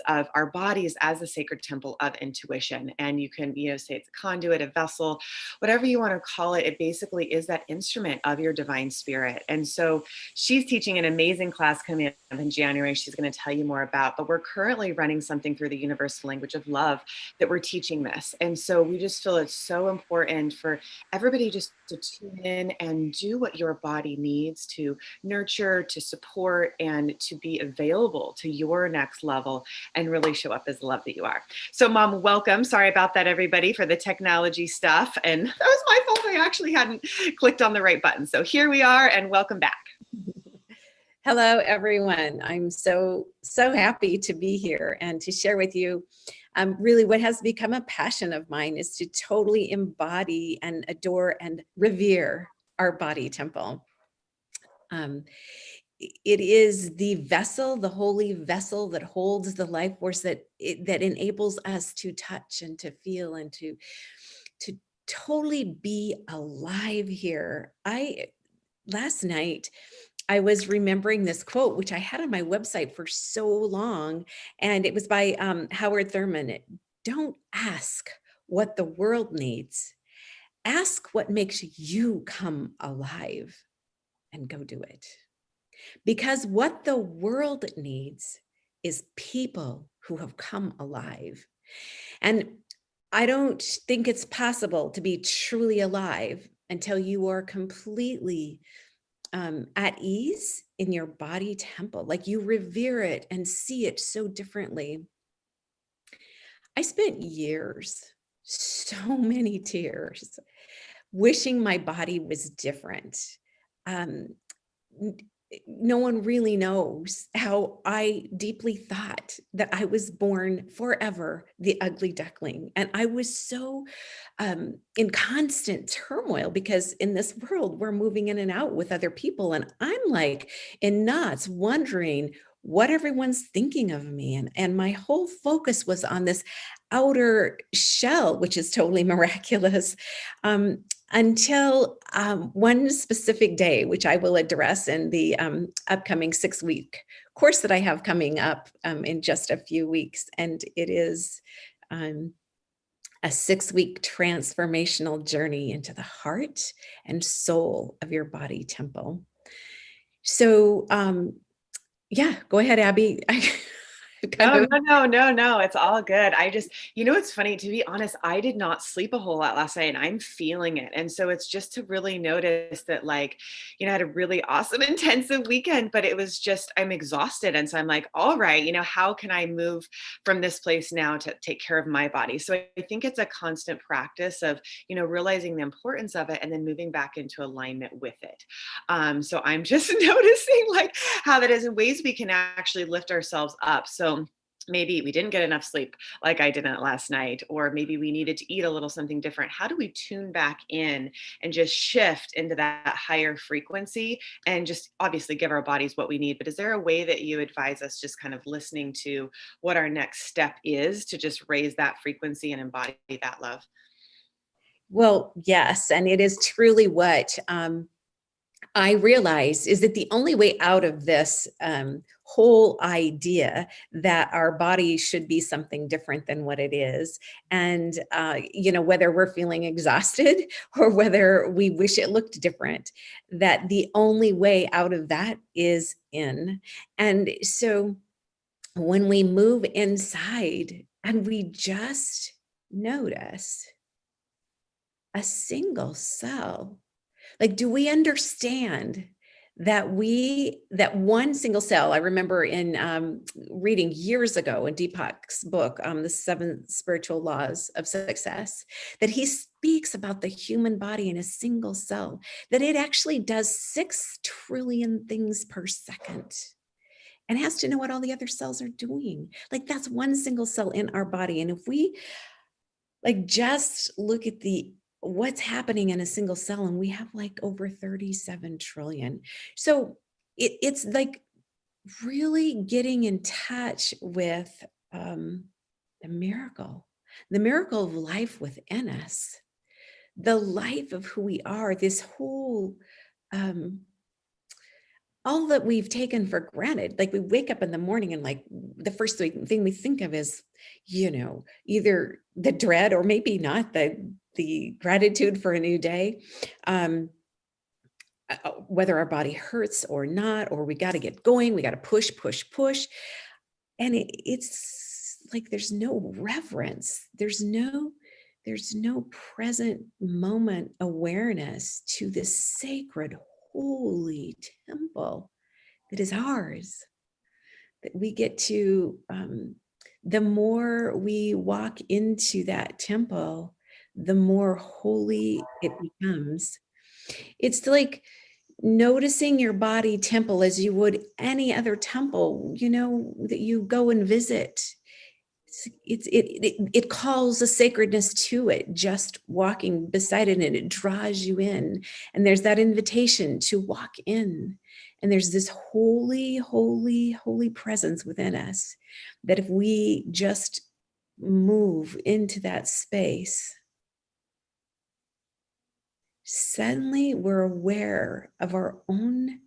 of our bodies as a sacred temple of intuition. And you can, say it's a conduit, a vessel, whatever you want to call it. It basically is that instrument of your divine spirit. And so she's teaching an amazing class coming up in January. She's going to tell you more about, but we're currently running something through the universal language of love that we're teaching this. And so we just feel it's so important for everybody just to tune in and do what your body needs to nurture, to support, and to be available to your next level and really show up as the love that you are. So Mom, welcome. Sorry about that, everybody, for the technology stuff. And that was my fault. I actually hadn't clicked on the right button. So here we are, and welcome back. Hello, everyone. I'm so happy to be here and to share with you really what has become a passion of mine is to totally embody and adore and revere our body temple. It is the vessel, the holy vessel that holds the life force that enables us to touch and to feel and to totally be alive here. Last night, I was remembering this quote, which I had on my website for so long, and it was by Howard Thurman. Don't ask what the world needs. Ask what makes you come alive and go do it. Because what the world needs is people who have come alive. And I don't think it's possible to be truly alive until you are completely at ease in your body temple, like you revere it and see it so differently. I spent years, so many tears, wishing my body was different. No one really knows how I deeply thought that I was born forever the ugly duckling. And I was so in constant turmoil because in this world, we're moving in and out with other people. And I'm like in knots wondering what everyone's thinking of me. And my whole focus was on this outer shell, which is totally miraculous. Until one specific day, which I will address in the upcoming 6-week course that I have coming up in just a few weeks. And it is a 6-week transformational journey into the heart and soul of your body temple. So yeah, go ahead, Abby. No. It's all good. It's funny, to be honest, I did not sleep a whole lot last night and I'm feeling it. And so it's just to really notice that I had a really awesome, intensive weekend, but it was just, I'm exhausted. And so I'm like, all right, how can I move from this place now to take care of my body? So I think it's a constant practice of, realizing the importance of it and then moving back into alignment with it. So I'm just noticing how that is in ways we can actually lift ourselves up. So maybe we didn't get enough sleep like I didn't last night, or maybe we needed to eat a little something different. How do we tune back in and just shift into that higher frequency and just obviously give our bodies what we need? But is there a way that you advise us just kind of listening to what our next step is to just raise that frequency and embody that love? Well, yes. And it is truly what I realized is that the only way out of this whole idea that our body should be something different than what it is, and whether we're feeling exhausted or whether we wish it looked different, that the only way out of that is in. And so when we move inside and we just notice a single cell, do we understand that one single cell? I remember in reading years ago in Deepak's book, The 7 Spiritual Laws of Success, that he speaks about the human body in a single cell, that it actually does 6 trillion things per second and has to know what all the other cells are doing. That's one single cell in our body. And if we just look at what's happening in a single cell, and we have over 37 trillion. So it's really getting in touch with the miracle of life within us, the life of who we are, this whole all that we've taken for granted. Like we wake up in the morning and like the first thing we think of is, either the dread or maybe not the gratitude for a new day. Whether our body hurts or not, or we got to get going, we got to push, push, push. And it's like there's no reverence. There's no present moment awareness to this sacred, holy temple that is ours, that we get to, the more we walk into that temple, the more holy it becomes. It's like noticing your body temple as you would any other temple, that you go and visit. It calls a sacredness to it, just walking beside it, and it draws you in. And there's that invitation to walk in. And there's this holy, holy, holy presence within us that if we just move into that space, suddenly we're aware of our own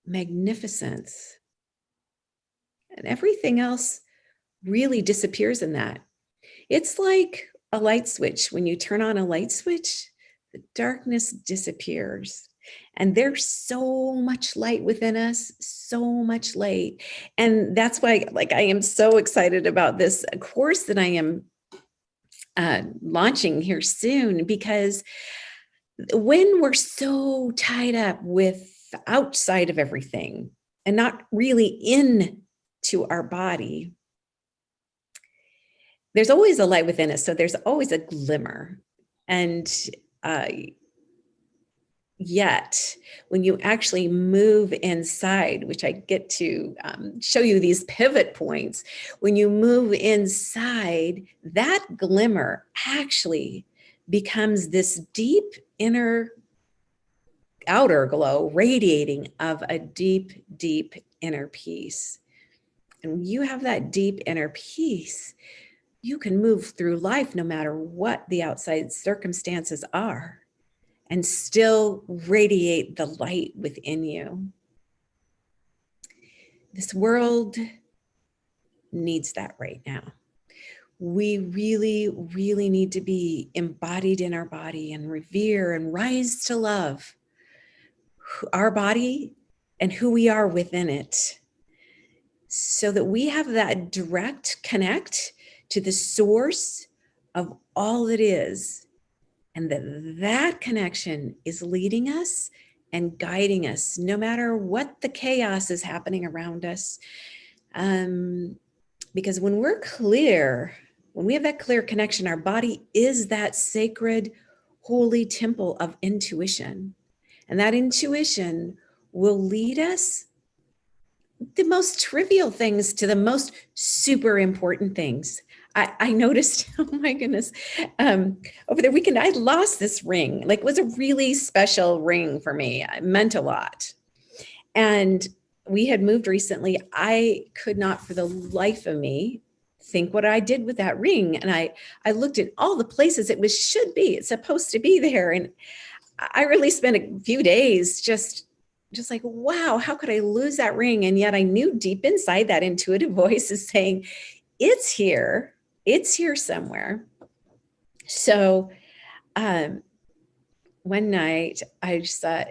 magnificence. And everything else really disappears in that. It's like a light switch. When you turn on a light switch, the darkness disappears. And there's so much light within us, so much light. And that's why, I am so excited about this course that I am launching here soon, because when we're so tied up with the outside of everything and not really into our body, there's always a light within us. So there's always a glimmer. And yet, when you actually move inside, which I get to show you these pivot points, when you move inside, that glimmer actually becomes this deep outer glow, radiating of a deep, deep inner peace. And when you have that deep inner peace, you can move through life no matter what the outside circumstances are and still radiate the light within you. This world needs that right now. We really, really need to be embodied in our body and revere and rise to love our body and who we are within it, so that we have that direct connect to the source of all that is, and that connection is leading us and guiding us no matter what the chaos is happening around us. Because when we're clear, when we have that clear connection, our body is that sacred, holy temple of intuition. And that intuition will lead us the most trivial things to the most super important things. I noticed, oh my goodness, over the weekend, I lost this ring. It was a really special ring for me. It meant a lot. And we had moved recently. I could not for the life of me think what I did with that ring. And I looked at all the places it's supposed to be there. And I really spent a few days just like, wow, how could I lose that ring? And yet I knew deep inside that intuitive voice is saying, it's here somewhere. So one night I just thought,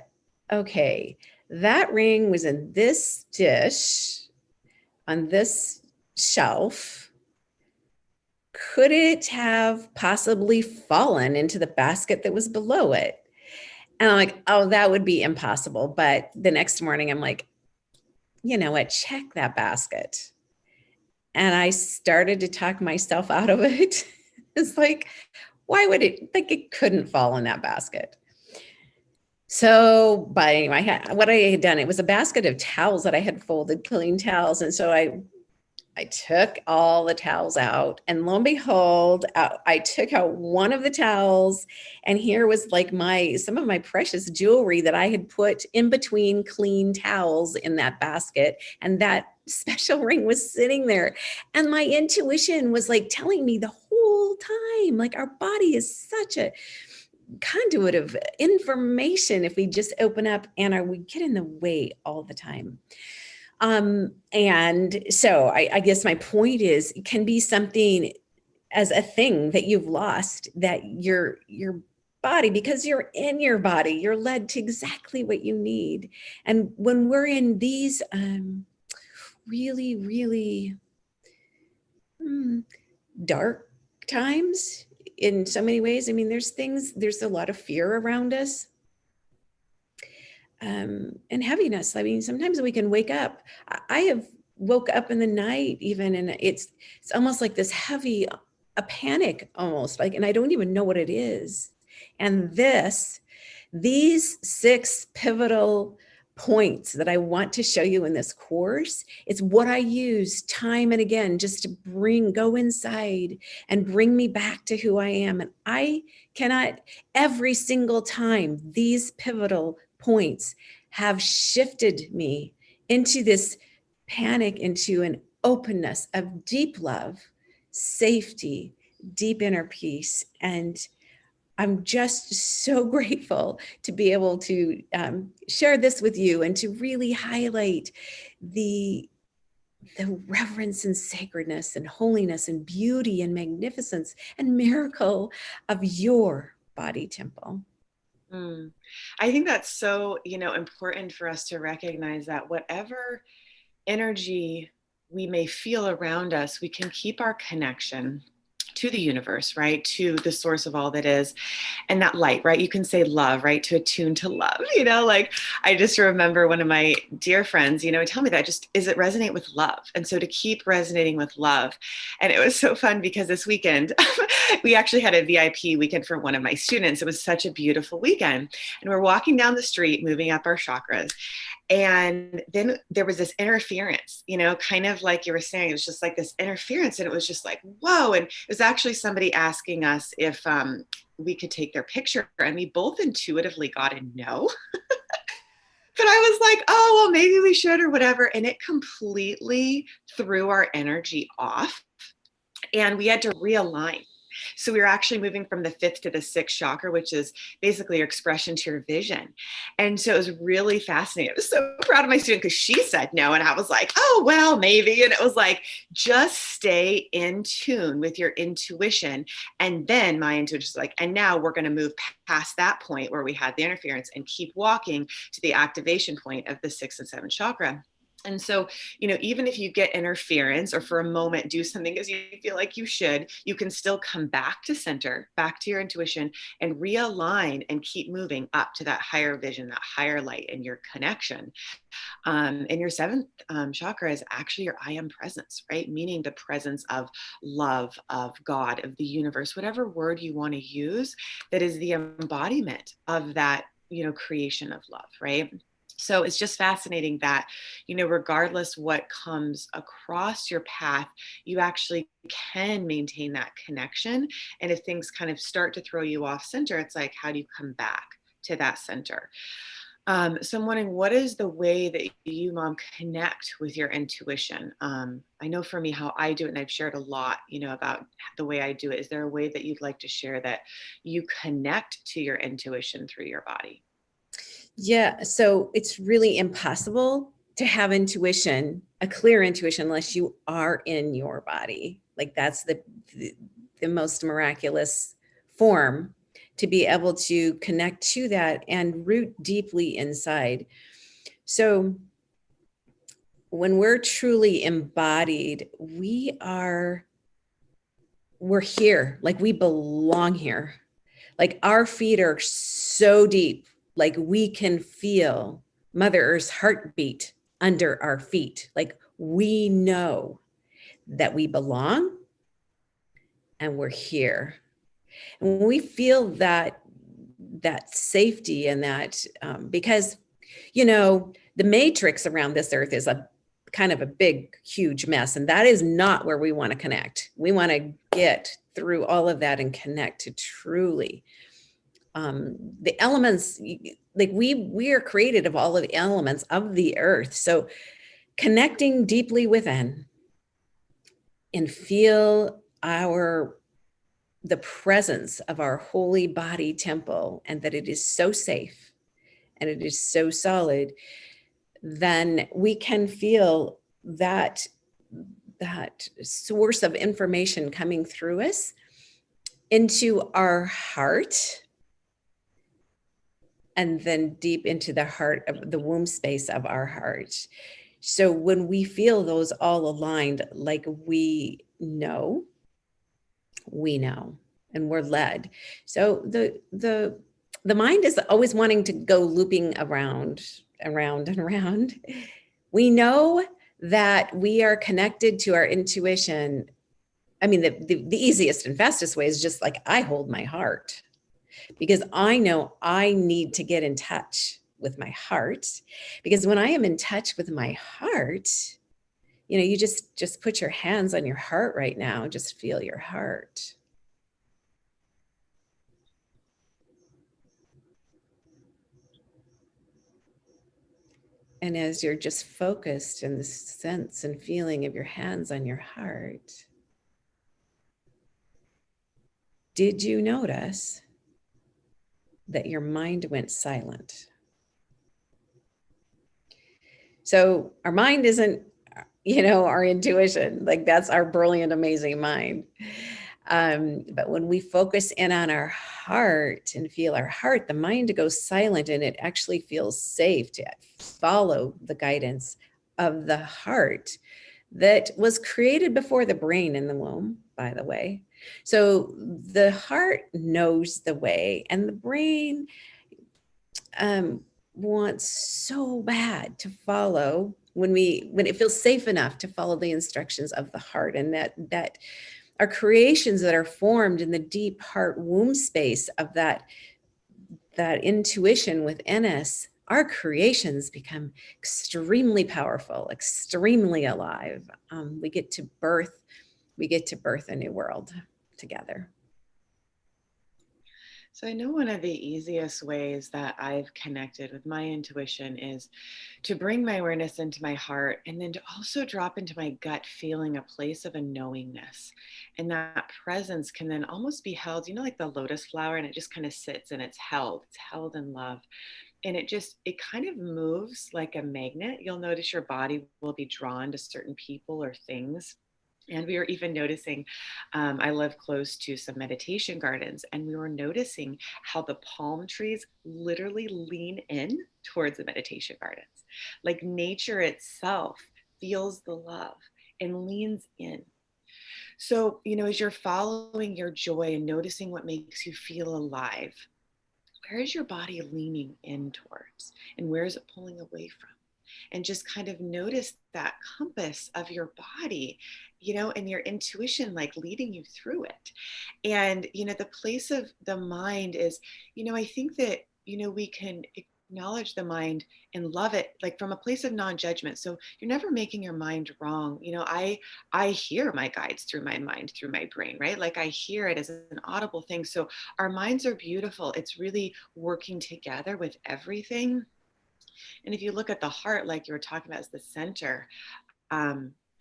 okay, that ring was in this dish on this shelf. Could it have possibly fallen into the basket that was below it? And I'm like, oh, that would be impossible. But the next morning I'm like, you know what, check that basket. And I started to talk myself out of it. It's like, why would it couldn't fall in that basket. So, but anyway, what I had done, it was a basket of towels that I had folded, clean towels. And so I took all the towels out, and lo and behold, I took out one of the towels, and here was some of my precious jewelry that I had put in between clean towels in that basket. And that special ring was sitting there. And my intuition was telling me the whole time, our body is such a conduit of information if we just open up, and we get in the way all the time. And so I guess my point is, it can be something as a thing that you've lost, that your body, because you're in your body, you're led to exactly what you need. And when we're in these really, really dark times in so many ways, I mean, there's a lot of fear around us. And heaviness. I mean, sometimes we can wake up. I have woke up in the night even, and it's almost like this heavy, a panic almost, like, and I don't even know what it is. And these 6 pivotal points that I want to show you in this course, it's what I use time and again just to go inside and bring me back to who I am. And I cannot, every single time, these pivotal points have shifted me into this panic, into an openness of deep love, safety, deep inner peace. And I'm just so grateful to be able to share this with you and to really highlight the reverence and sacredness and holiness and beauty and magnificence and miracle of your body temple. I think that's so, important for us to recognize that whatever energy we may feel around us, we can keep our connection to the universe, right? To the source of all that is. And that light, right? You can say love, right? To attune to love, like I just remember one of my dear friends, tell me that is it resonate with love? And so to keep resonating with love. And it was so fun because this weekend, we actually had a VIP weekend for one of my students. It was such a beautiful weekend. And we're walking down the street, moving up our chakras. And then there was this interference, kind of like you were saying, it was just like this interference. And it was just like, whoa. And it was actually somebody asking us if we could take their picture. And we both intuitively got a no. But I was like, oh, well, maybe we should or whatever. And it completely threw our energy off. And we had to realign. So we were actually moving from the 5th to the 6th chakra, which is basically your expression to your vision. And so it was really fascinating. I was so proud of my student because she said no. And I was like, oh, well, maybe. And it was like, just stay in tune with your intuition. And then my intuition is like, and now we're going to move past that point where we had the interference and keep walking to the activation point of the 6th and 7th chakra. And so, even if you get interference or for a moment do something because you feel like you should, you can still come back to center, back to your intuition and realign and keep moving up to that higher vision, that higher light and your connection. And your 7th chakra is actually your I am presence, right? Meaning the presence of love, of God, of the universe, whatever word you want to use, that is the embodiment of that, creation of love, right? So it's just fascinating that, regardless what comes across your path, you actually can maintain that connection. And if things kind of start to throw you off center, it's like, how do you come back to that center? So I'm wondering, what is the way that you, Mom, connect with your intuition? I know for me how I do it, and I've shared a lot, about the way I do it. Is there a way that you'd like to share that you connect to your intuition through your body? Yeah, so it's really impossible to have intuition, a clear intuition, unless you are in your body. Like that's the most miraculous form to be able to connect to that and root deeply inside. So when we're truly embodied, we're here, like we belong here. Like our feet are so deep, like we can feel Mother Earth's heartbeat under our feet. Like we know that we belong and we're here. And when we feel that safety and that, because, the matrix around this earth is a kind of a big, huge mess. And that is not where we want to connect. We want to get through all of that and connect to truly the elements. Like we are created of all of the elements of the earth. So connecting deeply within and feel the presence of our holy body temple, and that it is so safe and it is so solid, then we can feel that source of information coming through us into our heart, and then deep into the heart of the womb space of our heart. So when we feel those all aligned, like we know, and we're led. So the mind is always wanting to go looping around and around. We know that we are connected to our intuition. I mean, the easiest and fastest way is just like, I hold my heart, because I know I need to get in touch with my heart. Because when I am in touch with my heart, you just put your hands on your heart right now. Just feel your heart. And as you're just focused in the sense and feeling of your hands on your heart, did you notice that your mind went silent? So our mind isn't, our intuition, like that's our brilliant, amazing mind. But when we focus in on our heart and feel our heart, the mind goes silent, and it actually feels safe to follow the guidance of the heart that was created before the brain in the womb, by the way. So the heart knows the way, and the brain wants so bad to follow when it feels safe enough to follow the instructions of the heart. And that our creations that are formed in the deep heart womb space of that intuition within us, our creations become extremely powerful, extremely alive. We get to birth a new world together. So I know one of the easiest ways that I've connected with my intuition is to bring my awareness into my heart, and then to also drop into my gut feeling, a place of a knowingness. And that presence can then almost be held, like the lotus flower, and it just kind of sits and it's held in love. And it kind of moves like a magnet. You'll notice your body will be drawn to certain people or things. And we were even noticing, I live close to some meditation gardens, and we were noticing how the palm trees literally lean in towards the meditation gardens. Like nature itself feels the love and leans in. So, as you're following your joy and noticing what makes you feel alive, where is your body leaning in towards? And where is it pulling away from? And just kind of notice that compass of your body, and your intuition, like leading you through it. And, the place of the mind is, I think that, we can acknowledge the mind and love it, like from a place of non-judgment. So you're never making your mind wrong. I hear my guides through my mind, through my brain, right? Like I hear it as an audible thing. So our minds are beautiful. It's really working together with everything. And if you look at the heart, like you were talking about, as the center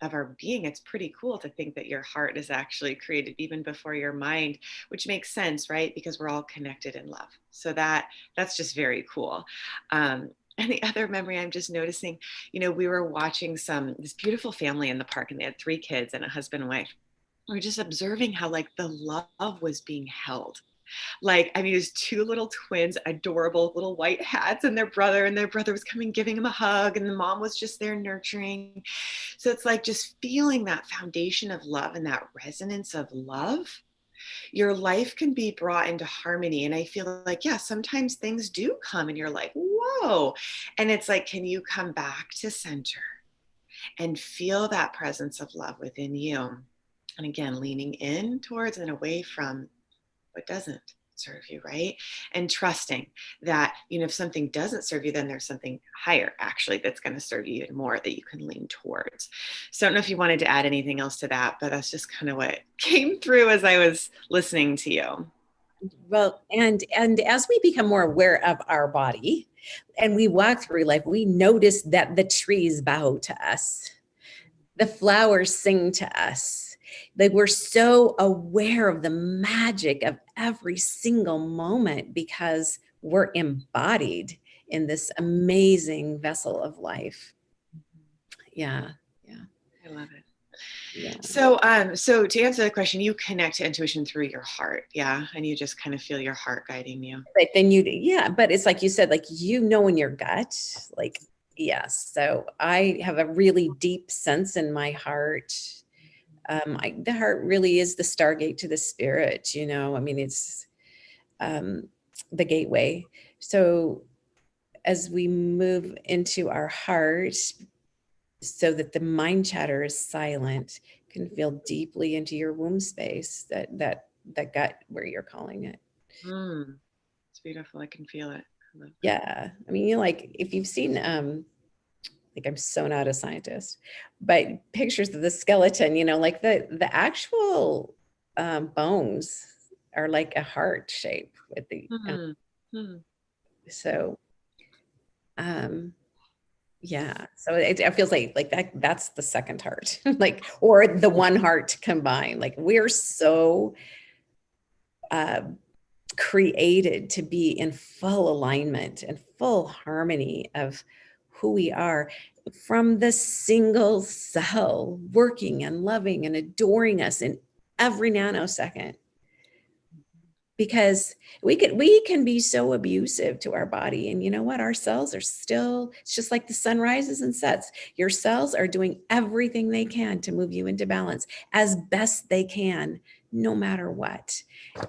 of our being, it's pretty cool to think that your heart is actually created even before your mind, which makes sense, right? Because we're all connected in love. So that's just very cool. And the other memory I'm just noticing, we were watching this beautiful family in the park, and they had 3 kids and a husband and wife. We were just observing how like the love was being held. Like, I mean, it was 2 little twins, adorable little white hats, and their brother was coming, giving him a hug, and the mom was just there nurturing. So it's like just feeling that foundation of love and that resonance of love. Your life can be brought into harmony. And I feel like, yeah, sometimes things do come and you're like, whoa. And it's like, can you come back to center and feel that presence of love within you? And again, leaning in towards and away from what doesn't serve you, right? And trusting that, if something doesn't serve you, then there's something higher actually that's going to serve you even more, that you can lean towards. So I don't know if you wanted to add anything else to that, but that's just kind of what came through as I was listening to you. Well, and as we become more aware of our body and we walk through life, we notice that the trees bow to us, the flowers sing to us, Like we're so aware of the magic of every single moment because we're embodied in this amazing vessel of life. Yeah. Yeah. I love it. Yeah. So to answer the question, you connect to intuition through your heart, yeah, and you just kind of feel your heart guiding you. But then yeah, but it's like you said, like, in your gut, like, yes. So I have a really deep sense in my heart. The heart really is the stargate to the spirit, I mean, it's the gateway. So as we move into our heart, so that the mind chatter is silent, can feel deeply into your womb space, that gut where you're calling it. Mm, it's beautiful. I can feel it. I love that. Yeah. I mean, like if you've seen like I'm so not a scientist, but pictures of the skeleton, like the actual bones are like a heart shape with the Hmm. Hmm. so um yeah, so it feels like that's the second heart, like, or the one heart combined. Like we're so uh created to be in full alignment and full harmony of who we are, from the single cell working and loving and adoring us in every nanosecond. Because we can be so abusive to our body, and you know what, our cells are still, it's just like the sun rises and sets, your cells are doing everything they can to move you into balance as best they can, no matter what,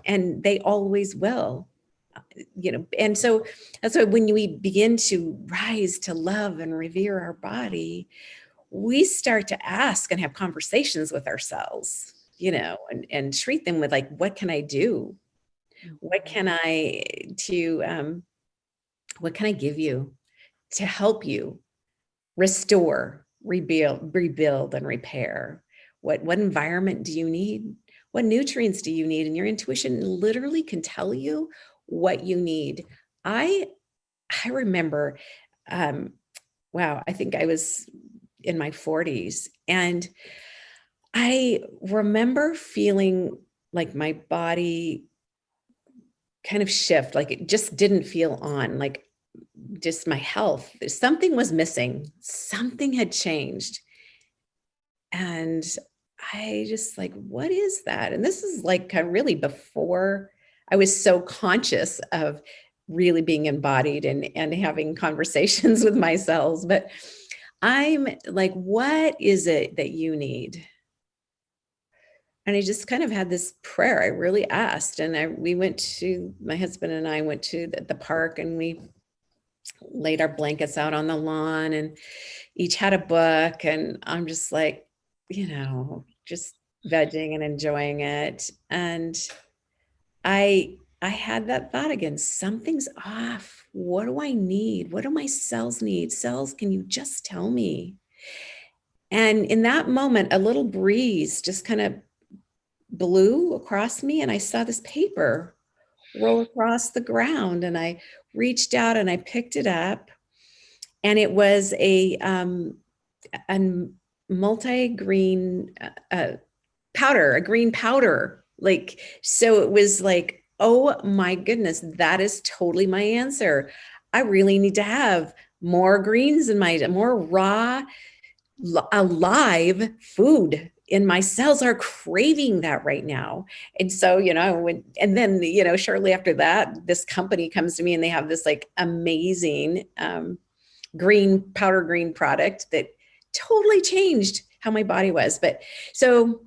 and they always will. And so that's why when we begin to rise to love and revere our body, we start to ask and have conversations with ourselves, and treat them with like, what can I do? What can I to what can I give you to help you restore, rebuild and repair? What environment do you need? What nutrients do you need? And your intuition literally can tell you what you need. I I remember, um, wow, I think I was in my 40s, and I remember feeling like my body kind of shift, like it just didn't feel on, like just my health. Something was missing. Something had changed. And I just like, what is that? And this is like kind of really before I was so conscious of really being embodied and having conversations with my cells. But I'm like, what is it that you need? And I just kind of had this prayer. I really asked. And my husband and I went to the park, and we laid our blankets out on the lawn and each had a book. And I'm just like, just vegging and enjoying it. And I had that thought again, something's off. What do I need? What do my cells need? Cells, can you just tell me? And in that moment, a little breeze just kind of blew across me, and I saw this paper roll across the ground, and I reached out and I picked it up, and it was a multi-green powder, a green powder. Like, so it was like, oh my goodness, that is totally my answer. I really need to have more greens in more raw, alive food. And my cells are craving that right now. And so, and then, shortly after that, this company comes to me and they have this like amazing powder green product that totally changed how my body was. But so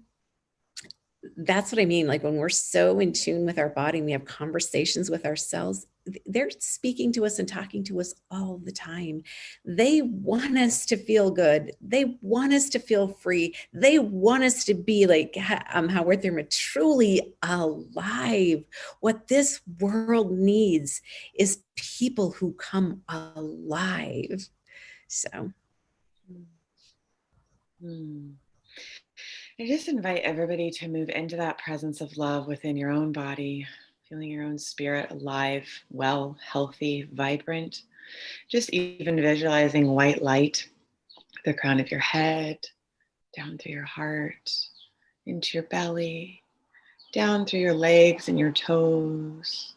that's what I mean. Like when we're so in tune with our body and we have conversations with ourselves, they're speaking to us and talking to us all the time. They want us to feel good. They want us to feel free. They want us to be like how we're truly alive. What this world needs is people who come alive. So. Hmm. I just invite everybody to move into that presence of love within your own body, feeling your own spirit alive, well, healthy, vibrant. Just even visualizing white light, the crown of your head, down through your heart, into your belly, down through your legs and your toes,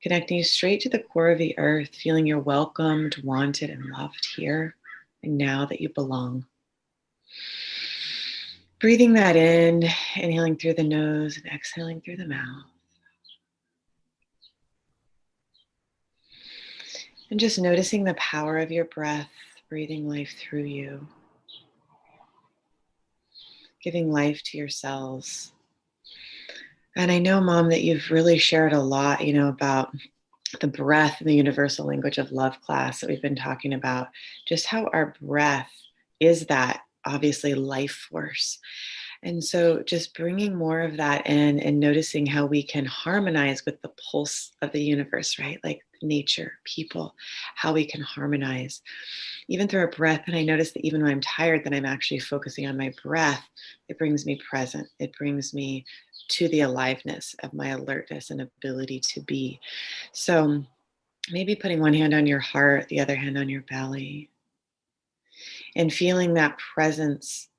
connecting you straight to the core of the earth, feeling you're welcomed, wanted, and loved here and now that you belong. Breathing that in, inhaling through the nose and exhaling through the mouth. And just noticing the power of your breath, breathing life through you, giving life to your cells. And I know, Mom, that you've really shared a lot, about the breath and the universal language of love class that we've been talking about, just how our breath is that obviously life force. And so just bringing more of that in and noticing how we can harmonize with the pulse of the universe, right? Like nature, people, how we can harmonize even through our breath. And I notice that even when I'm tired, then I'm actually focusing on my breath. It brings me present. It brings me to the aliveness of my alertness and ability to be. So maybe putting one hand on your heart, the other hand on your belly, and feeling that presence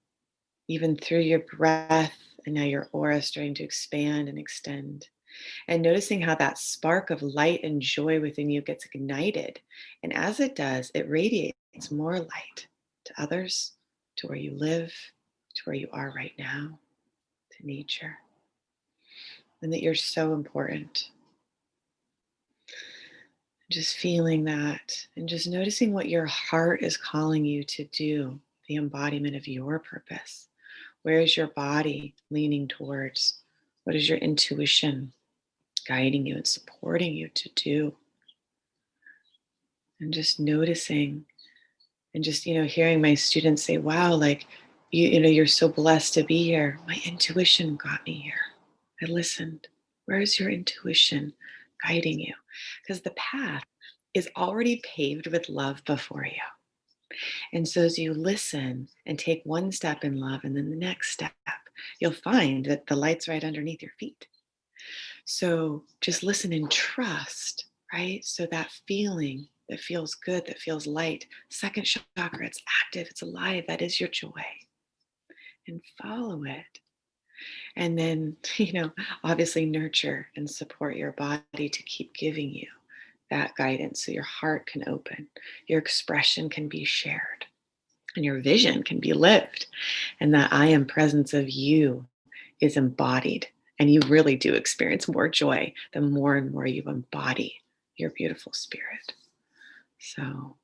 even through your breath. And now your aura is starting to expand and extend. And noticing how that spark of light and joy within you gets ignited. And as it does, it radiates more light to others, to where you live, to where you are right now, to nature. And that you're so important. Just feeling that and just noticing what your heart is calling you to do, the embodiment of your purpose. Where is your body leaning towards? What is your intuition guiding you and supporting you to do? And just noticing and just, hearing my students say, wow, like, you're so blessed to be here. My intuition got me here. I listened. Where is your intuition guiding you? Because the path is already paved with love before you. And so as you listen and take one step in love and then the next step, you'll find that the light's right underneath your feet. So just listen and trust, right? So that feeling that feels good, that feels light, second chakra, it's active, it's alive, that is your joy. And follow it. And then, obviously nurture and support your body to keep giving you that guidance so your heart can open, your expression can be shared, and your vision can be lived. And that I am presence of you is embodied. And you really do experience more joy the more and more you embody your beautiful spirit. So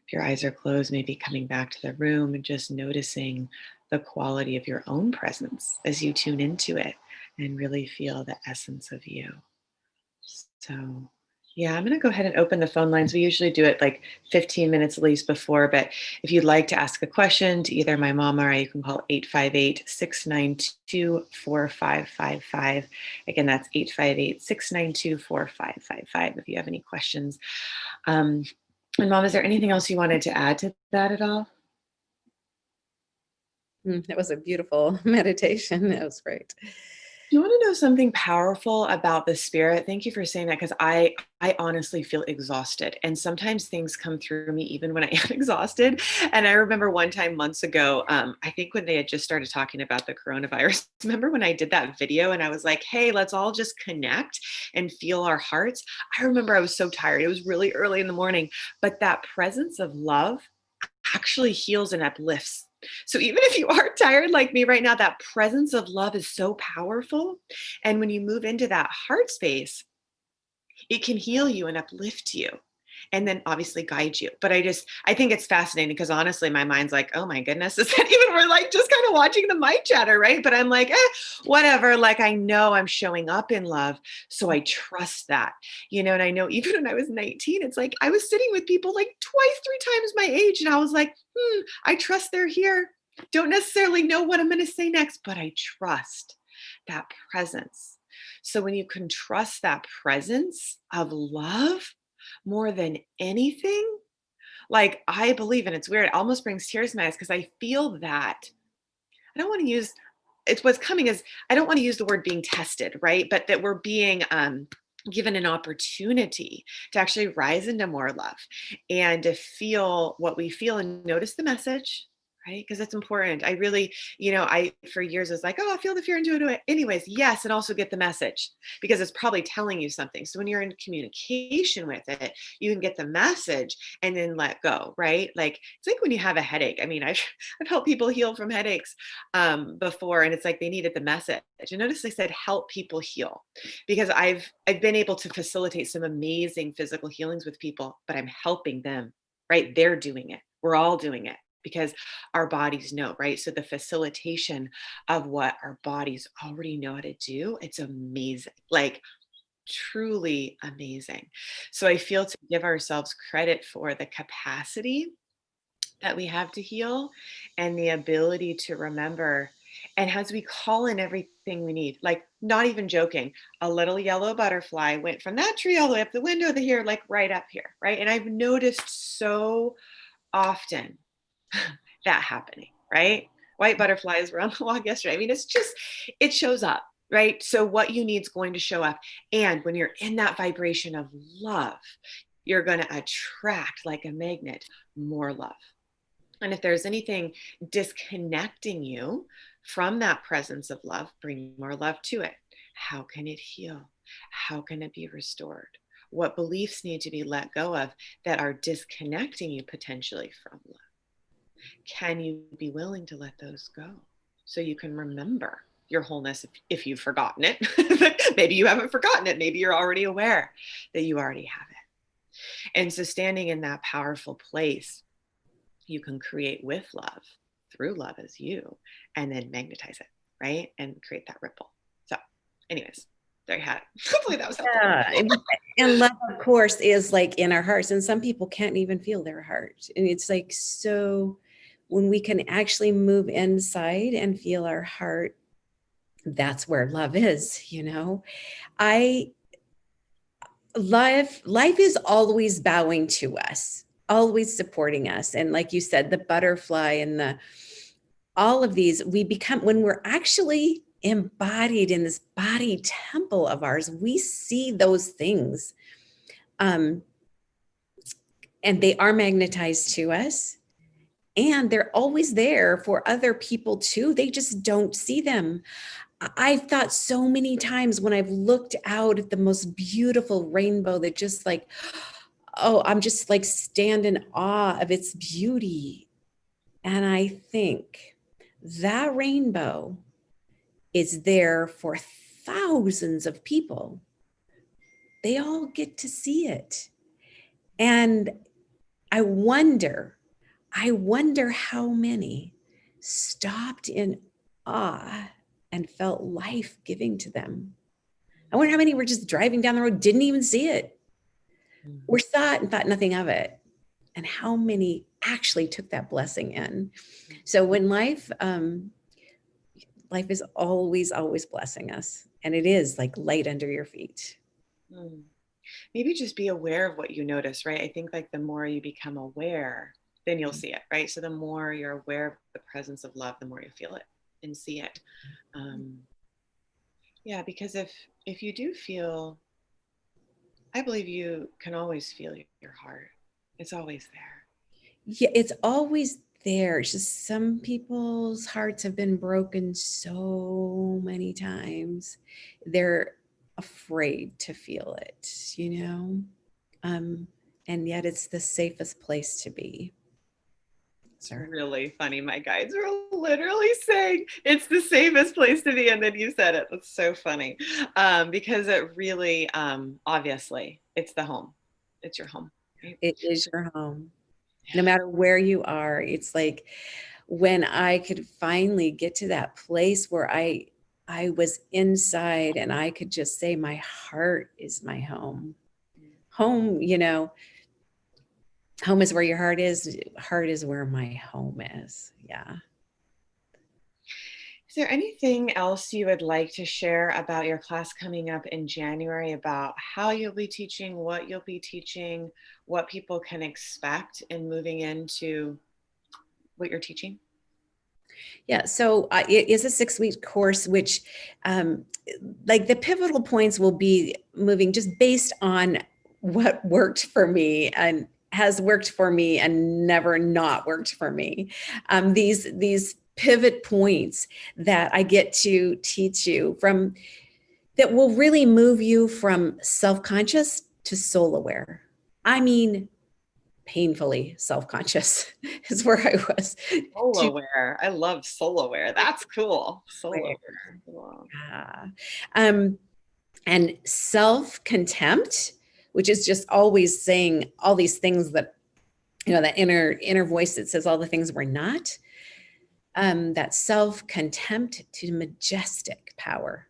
if your eyes are closed, maybe coming back to the room and just noticing the quality of your own presence as you tune into it and really feel the essence of you. So yeah, I'm going to go ahead and open the phone lines. We usually do it like 15 minutes at least before, but if you'd like to ask a question to either my mom or I, you can call 858-692-4555. Again, that's 858-692-4555 if you have any questions. And Mom, is there anything else you wanted to add to that at all? That was a beautiful meditation. That was great. You want to know something powerful about the spirit? Thank you for saying that, because I honestly feel exhausted, and sometimes things come through me even when I am exhausted. And I remember one time months ago, I think when they had just started talking about the coronavirus. Remember when I did that video and I was like, "Hey, let's all just connect and feel our hearts." I remember I was so tired. It was really early in the morning, but that presence of love actually heals and uplifts. So even if you are tired like me right now, that presence of love is so powerful. And when you move into that heart space, it can heal you and uplift you and then obviously guide you. But I think it's fascinating because honestly, my mind's like, oh my goodness, is that even, we're like just kind of watching the mic chatter, right? But I'm like, whatever. Like, I know I'm showing up in love. So I trust that, and I know even when I was 19, it's like, I was sitting with people like twice, three times my age. And I was like, I trust they're here. Don't necessarily know what I'm going to say next, but I trust that presence. So when you can trust that presence of love more than anything, like I believe, and it's weird, it almost brings tears to my eyes because I feel that I don't want to use it's what's coming is I don't want to use the word being tested, right? But that we're being given an opportunity to actually rise into more love and to feel what we feel and notice the message, right? Because it's important. I really, I for years was like, oh, I feel the fear and do it anyways. Yes, and also get the message because it's probably telling you something. So when you're in communication with it, you can get the message and then let go, right? Like it's like when you have a headache. I mean, I've helped people heal from headaches before, and it's like they needed the message. And notice I said help people heal because I've been able to facilitate some amazing physical healings with people, but I'm helping them, right? They're doing it. We're all doing it because our bodies know, right? So the facilitation of what our bodies already know how to do, it's amazing. Like truly amazing. So I feel to give ourselves credit for the capacity that we have to heal and the ability to remember. And as we call in everything we need, like not even joking, a little yellow butterfly went from that tree all the way up the window to here, like right up here, right? And I've noticed so often that happening, right? White butterflies were on the walk yesterday. I mean, it's just, it shows up, right? So what you need is going to show up. And when you're in that vibration of love, you're going to attract like a magnet more love. And if there's anything disconnecting you from that presence of love, bring more love to it. How can it heal? How can it be restored? What beliefs need to be let go of that are disconnecting you potentially from love? Can you be willing to let those go so you can remember your wholeness if you've forgotten it? Maybe you haven't forgotten it. Maybe you're already aware that you already have it. And so standing in that powerful place, you can create with love, through love as you, and then magnetize it, right? And create that ripple. So, anyways, there you have it. Hopefully that was helpful. Yeah. And love, of course, is like in our hearts. And some people can't even feel their heart. And it's like, so when we can actually move inside and feel our heart, that's where love is, you know. I life is always bowing to us, always supporting us. And like you said, the butterfly and the all of these, we become, when we're actually embodied in this body temple of ours, we see those things. And they are magnetized to us. And they're always there for other people too. They just don't see them. I've thought so many times when I've looked out at the most beautiful rainbow that just like, oh, I'm just like stand in awe of its beauty. And I think that rainbow is there for thousands of people. They all get to see it. And I wonder how many stopped in awe and felt life giving to them. I wonder how many were just driving down the road, didn't even see it, or saw it and thought nothing of it. And how many actually took that blessing in. So when life is always, always blessing us. And it is like light under your feet. Maybe just be aware of what you notice, right? I think like the more you become aware, then you'll see it, right? So the more you're aware of the presence of love, the more you feel it and see it. Yeah, because if you do feel, I believe you can always feel your heart. It's always there. Yeah, it's always there. It's just some people's hearts have been broken so many times. They're afraid to feel it, you know? And yet it's the safest place to be. It's really funny. My guides were literally saying it's the safest place to be. And then you said it. That's so funny. Because it really, obviously, it's the home. It's your home. Right? It is your home. No matter where you are, it's like when I could finally get to that place where I was inside and I could just say, my heart is my home. Home, you know, home is where your heart is. Heart is where my home is. Yeah. Is there anything else you would like to share about your class coming up in January, about how you'll be teaching, what you'll be teaching, what people can expect in moving into what you're teaching? Yeah, so it is a 6-week course, which like the pivotal points will be moving just based on what worked for me. And has worked for me and never not worked for me. These pivot points that I get to teach you from that will really move you from self-conscious to soul aware. I mean, painfully self-conscious is where I was Soul to aware. I love soul aware. That's cool. Soul where. aware. Cool. Yeah. Um, and self-contempt, which is just always saying all these things that, that inner voice that says all the things we're not. That self-contempt to majestic power.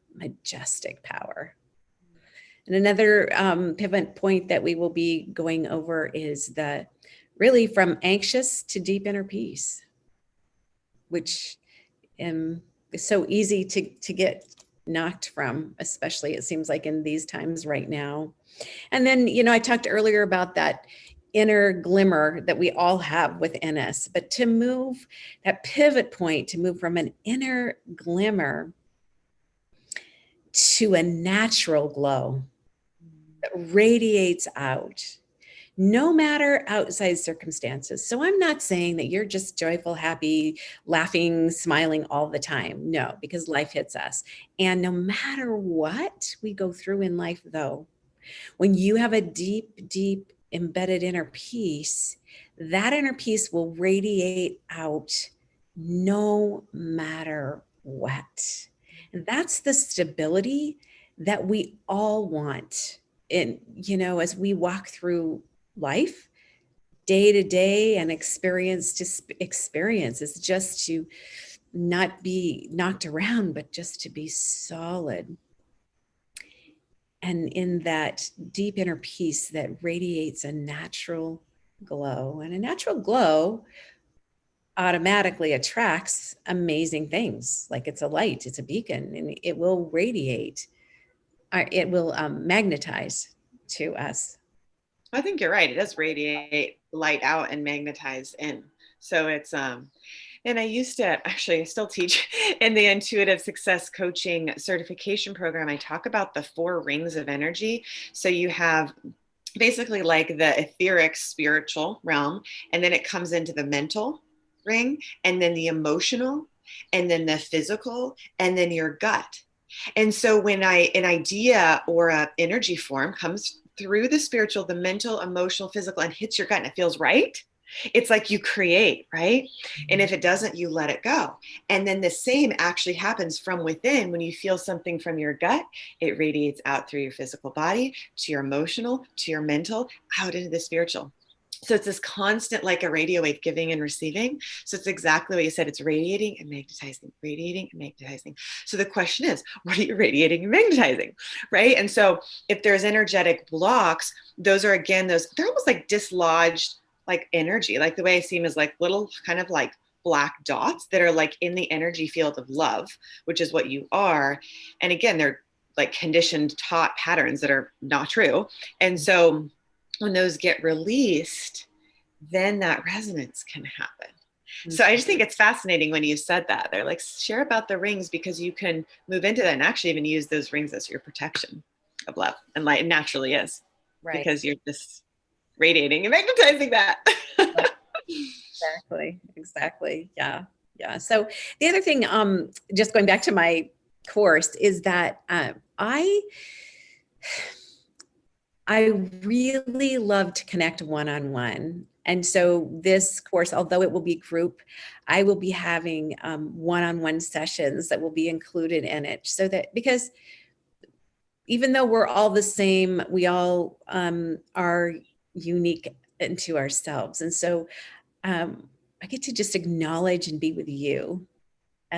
And another pivot point that we will be going over is the really from anxious to deep inner peace, which is so easy to get knocked from, especially it seems like in these times right now. And then, I talked earlier about that inner glimmer that we all have within us, but to move that pivot point, to move from an inner glimmer to a natural glow that radiates out no matter outside circumstances. So I'm not saying that you're just joyful, happy, laughing, smiling all the time. No, because life hits us. And no matter what we go through in life, though, when you have a deep, deep embedded inner peace, that inner peace will radiate out no matter what. And that's the stability that we all want. And, as we walk through life day to day and experience to experience is just to not be knocked around, but just to be solid. And in that deep inner peace that radiates a natural glow, and a natural glow automatically attracts amazing things. Like it's a light, it's a beacon, and it will radiate, it will magnetize to us. I think you're right. It does radiate light out and magnetize in. So it's and I used to actually I still teach in the intuitive success coaching certification program. I talk about the 4 rings of energy. So you have basically like the etheric spiritual realm, and then it comes into the mental ring, and then the emotional, and then the physical, and then your gut. And so when an idea or an energy form comes through the spiritual, the mental, emotional, physical, and hits your gut and it feels right, it's like you create, right? And if it doesn't, you let it go. And then the same actually happens from within. When you feel something from your gut, it radiates out through your physical body to your emotional, to your mental, out into the spiritual. So it's this constant, like a radio wave, giving and receiving. So it's exactly what you said. It's radiating and magnetizing, radiating and magnetizing. So the question is, what are you radiating and magnetizing, right? And so if there's energetic blocks, those are, again, they're almost like dislodged, like energy. Like the way I see them is like little kind of like black dots that are like in the energy field of love, which is what you are. And again, they're like conditioned, taught patterns that are not true. And so when those get released, then that resonance can happen. Mm-hmm. So I just think it's fascinating when you said that. They're like, share about the rings, because you can move into that and actually even use those rings as your protection of love and light. It naturally is, right? Because you're just radiating and magnetizing that. Exactly. Yeah. So the other thing, just going back to my course, is that I really love to connect one-on-one. And so this course, although it will be group, I will be having one-on-one sessions that will be included in it. So that, because even though we're all the same, we all are unique into ourselves. And so I get to just acknowledge and be with you.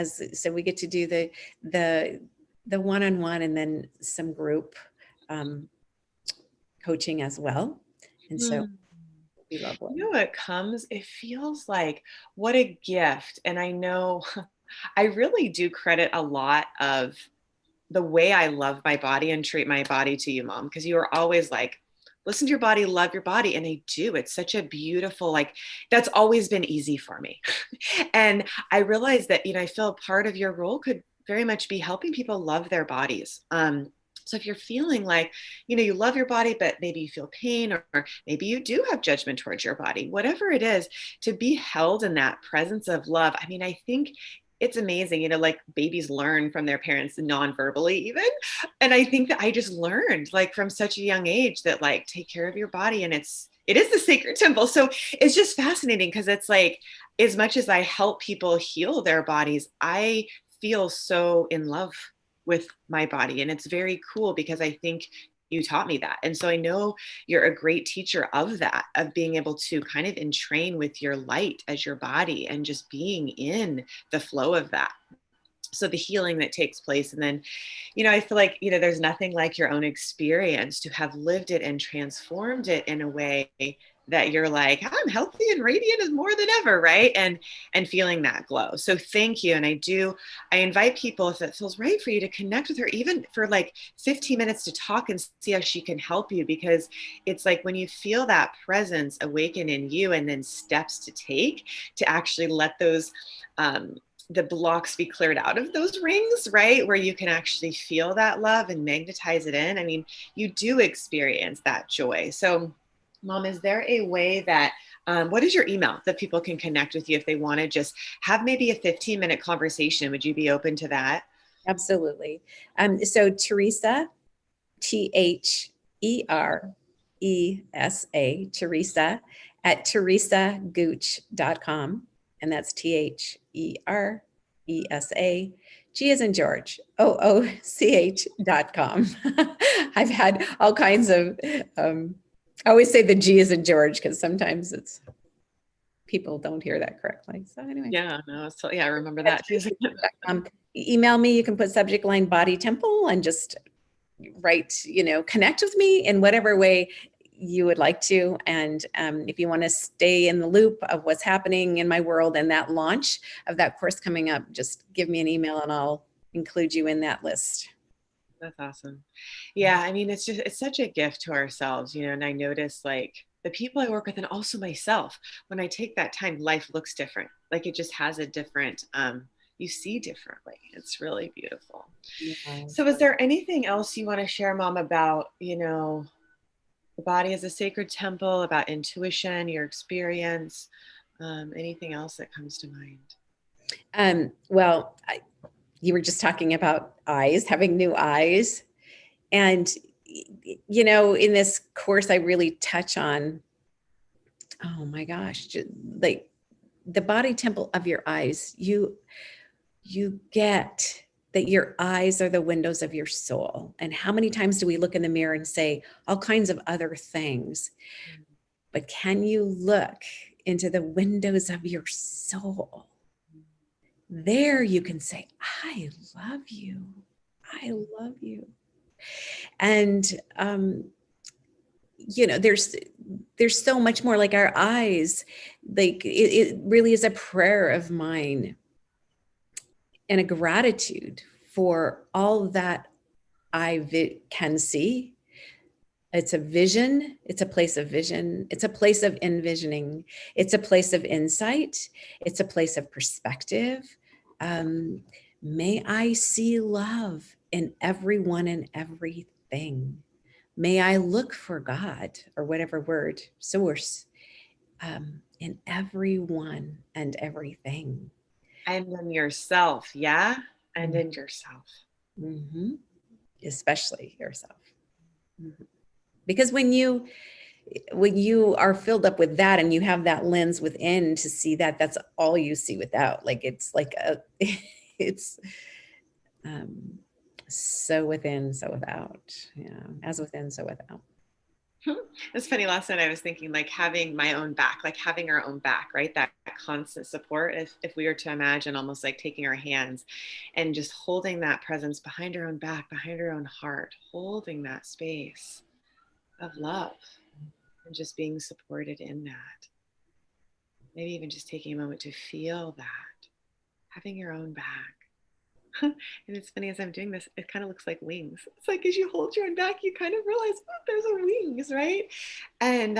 So we get to do the one-on-one and then some group coaching as well. And so we love it. It feels like what a gift. And I know I really do credit a lot of the way I love my body and treat my body to you, Mom, because you are always like, listen to your body, love your body. And I do. It's such a beautiful, like, that's always been easy for me. And I realized that, I feel part of your role could very much be helping people love their bodies. So if you're feeling like, you love your body, but maybe you feel pain, or maybe you do have judgment towards your body, whatever it is, to be held in that presence of love. I mean, I think it's amazing, like babies learn from their parents non-verbally even. And I think that I just learned like from such a young age that like take care of your body, and it is the sacred temple. So it's just fascinating because it's like, as much as I help people heal their bodies, I feel so in love with my body. And it's very cool because I think you taught me that. And so I know you're a great teacher of that, of being able to kind of entrain with your light as your body and just being in the flow of that. So the healing that takes place. And then, I feel like, there's nothing like your own experience to have lived it and transformed it in a way that you're like, I'm healthy and radiant as more than ever, right? And feeling that glow. So thank you. And I invite people, if it feels right for you, to connect with her, even for like 15 minutes, to talk and see how she can help you. Because it's like when you feel that presence awaken in you, and then steps to take to actually let those the blocks be cleared out of those rings, right? Where you can actually feel that love and magnetize it in. I mean, you do experience that joy. So, Mom, is there a way that, what is your email that people can connect with you if they want to just have maybe a 15-minute conversation? Would you be open to that? Absolutely. So Theresa, Theresa at theresagooch.com. And that's Theresa. G as in George, OOCH.com. I've had all kinds of, I always say the G as in George because sometimes people don't hear that correctly. So anyway. Yeah, no, I remember that too. Email me, you can put subject line body temple and just write, connect with me in whatever way you would like to. And if you want to stay in the loop of what's happening in my world and that launch of that course coming up, just give me an email and I'll include you in that list. That's awesome. Yeah, I mean, it's such a gift to ourselves, and I notice like the people I work with, and also myself, when I take that time, life looks different. Like it just has a different, you see differently. It's really beautiful. Yeah. So is there anything else you want to share, Mom, about, the body as a sacred temple, about intuition, your experience, anything else that comes to mind? Well, you were just talking about eyes, having new eyes. And, in this course, I really touch on, oh my gosh, like the body temple of your eyes. You get that your eyes are the windows of your soul. And how many times do we look in the mirror and say all kinds of other things? But can you look into the windows of your soul? There you can say, I love you. I love you. And there's so much more. Like our eyes, like it really is a prayer of mine and a gratitude for all that I can see. It's a vision. It's a place of vision. It's a place of envisioning. It's a place of insight. It's a place of perspective. May I see love in everyone and everything. May I look for God, or whatever word, source, in everyone and everything. And in yourself, yeah? And in yourself. Mm-hmm. Especially yourself. Mm-hmm. Because when you are filled up with that and you have that lens within to see that, that's all you see without. Like it's like it's so within, so without. Yeah, as within, so without. It's funny. Last night I was thinking like having my own back, like having our own back, right? That constant support. If we were to imagine almost like taking our hands and just holding that presence behind our own back, behind our own heart, holding that space of love and just being supported in that. Maybe even just taking a moment to feel that, having your own back. And it's funny, as I'm doing this, it kind of looks like wings. It's like as you hold your own back, you kind of realize, oh, there's a wings, right? And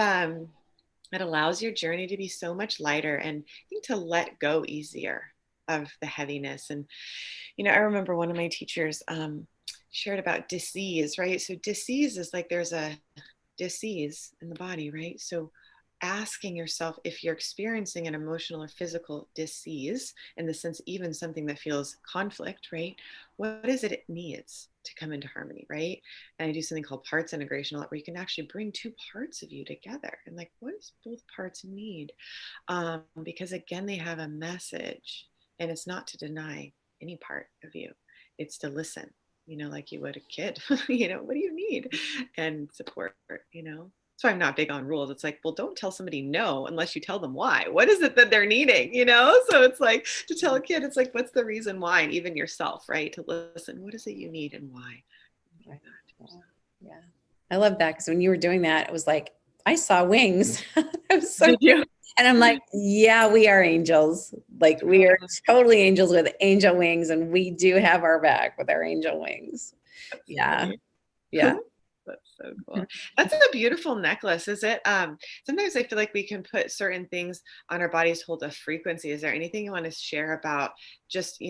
it allows your journey to be so much lighter, and I think to let go easier of the heaviness. And I remember one of my teachers, shared about disease, right? So disease is like there's a disease in the body, right? So asking yourself if you're experiencing an emotional or physical disease, in the sense even something that feels conflict, right? What is it needs to come into harmony, right? And I do something called parts integration a lot, where you can actually bring two parts of you together and like, what does both parts need? Because again, they have a message, and it's not to deny any part of you, it's to listen, like you would a kid. What do you need? And support, that's why I'm not big on rules. It's like, well, don't tell somebody no unless you tell them why. What is it that they're needing? So it's like, to tell a kid, it's like, what's the reason why? And even yourself, right? To listen, what is it you need and why? Right. Yeah. I love that, because when you were doing that, it was like, I saw wings. It was so Did you? And I'm like, yeah, we are angels. Like, we are totally angels with angel wings, and we do have our back with our angel wings. That's Yeah. funny. Yeah. That's so cool. That's a beautiful necklace. Is it? Sometimes I feel like we can put certain things on our bodies, hold a frequency. Is there anything you want to share about just,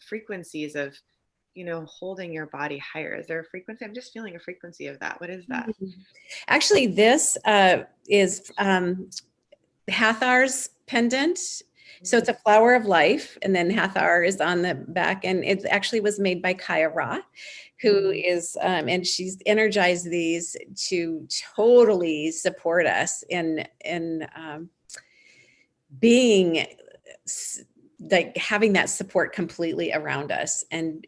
frequencies of, holding your body higher? Is there a frequency? I'm just feeling a frequency of that. What is that? Actually, this is Hathar's pendant. So it's a flower of life, and then Hathar is on the back, and it actually was made by Kaya Ra, who is, and she's energized these to totally support us in being like having that support completely around us, and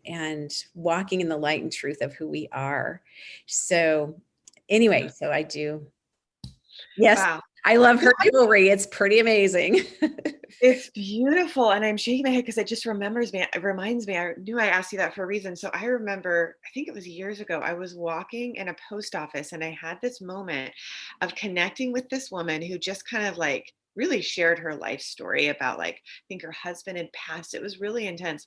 walking in the light and truth of who we are. So anyway, so I do. Yes, Wow. I love her jewelry. It's pretty amazing. It's beautiful. And I'm shaking my head because it reminds me, I knew I asked you that for a reason. So I remember, I think it was years ago, I was walking in a post office and I had this moment of connecting with this woman who just kind of like really shared her life story about, like, I think her husband had passed. It was really intense.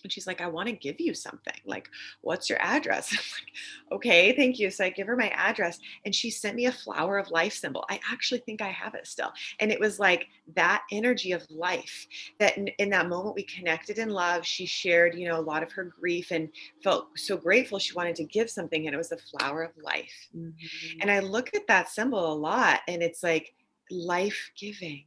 And she's like, I want to give you something. Like, what's your address? I'm like, okay, thank you. So I give her my address, and she sent me a flower of life symbol. I actually think I have it still. And it was like that energy of life, that in that moment we connected in love. She shared, a lot of her grief and felt so grateful. She wanted to give something, and it was the flower of life. And I look at that symbol a lot, and it's like life giving.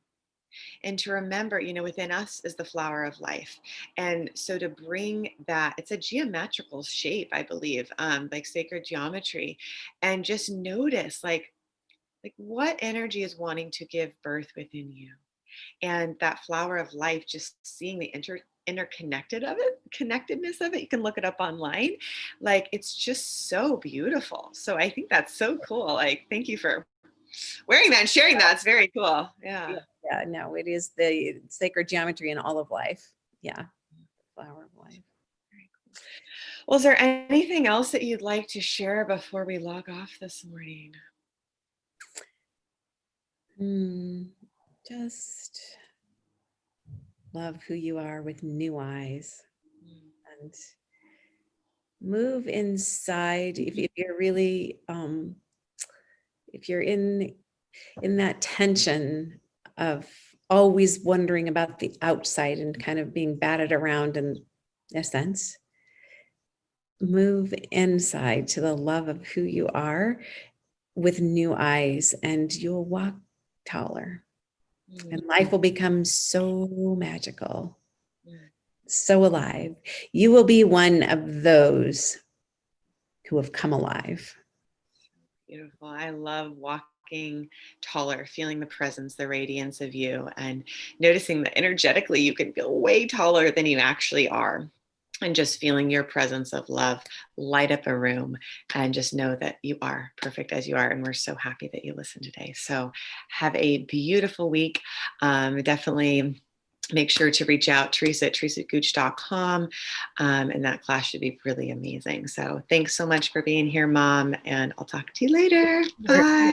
And to remember, within us is the flower of life. And so to bring that, it's a geometrical shape, I believe, like sacred geometry, and just notice like what energy is wanting to give birth within you. And that flower of life, just seeing the connectedness of it. You can look it up online. Like, it's just so beautiful. So I think that's so cool. Like, thank you for wearing that and sharing that. It's very cool. Yeah. Yeah, no, it is the sacred geometry in all of life. Yeah, flower of life. Well, is there anything else that you'd like to share before we log off this morning? Just love who you are with new eyes, and move inside. If you're really, if you're in that tension of always wondering about the outside and kind of being batted around in a sense, move inside to the love of who you are with new eyes, and you'll walk taller, and life will become so magical, so alive. You will be one of those who have come alive. Beautiful. I love walking taller, feeling the presence, the radiance of you, and noticing that energetically you can feel way taller than you actually are. And just feeling your presence of love light up a room, and just know that you are perfect as you are. And we're so happy that you listened today. So have a beautiful week. Definitely make sure to reach out, Theresa at theresagooch.com. And that class should be really amazing. So thanks so much for being here, Mom. And I'll talk to you later. Bye.